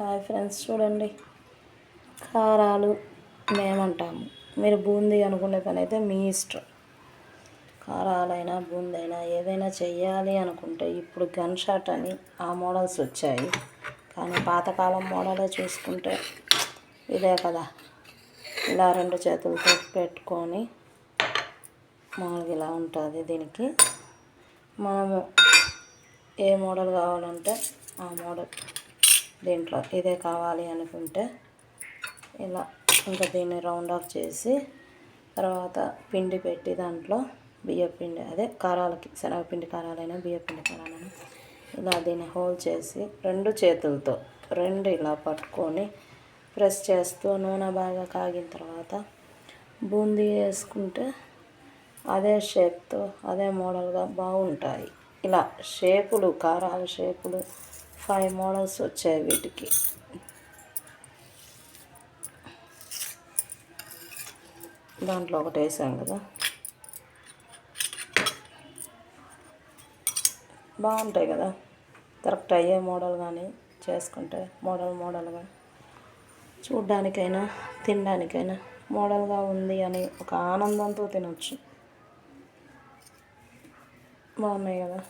Hi friends, చూడండి కారాలు మేమంటాము, మీరు బూందీ అనుకునే పని అయితే మీ ఇష్టం. కారాలైనా బూందీ అయినా ఏదైనా చెయ్యాలి అనుకుంటే ఇప్పుడు గన్ షాట్ అని ఆ మోడల్స్ వచ్చాయి. కానీ పాతకాలం మోడలే చూసుకుంటే ఇదే కదా. ఇలా రెండు చేతులతో పెట్టుకొని మామూలుగా ఇలా ఉంటుంది. దీనికి మనము ఏ మోడల్ కావాలంటే ఆ మోడల్, దీంట్లో ఇదే కావాలి అనుకుంటే ఇలా ఇంకా దీన్ని రౌండ్ ఆఫ్ చేసి తర్వాత పిండి పెట్టి దాంట్లో బియ్యపిండి, అదే కారాలకి శనగపిండి కారాలైనా బియ్యపిండి కారాలైనా ఇలా దీన్ని హోల్ చేసి రెండు చేతులతో ఇలా పట్టుకొని ప్రెస్ చేస్తూ నూనె బాగా కాగిన తర్వాత బూందీ వేసుకుంటే అదే షేప్తో అదే మోడల్గా బాగుంటాయి. ఇలా షేపులు, కారాల షేపులు 5 మోడల్స్ వచ్చాయి వీటికి. దాంట్లో ఒకటి వేసాం కదా, బాగుంటాయి కదా. కరెక్ట్ అయ్యే మోడల్ కానీ చేసుకుంటే మోడల్గా చూడ్డానికైనా తినడానికైనా మోడల్గా ఉంది అని ఒక ఆనందంతో తినొచ్చు. బాగున్నాయి కదా.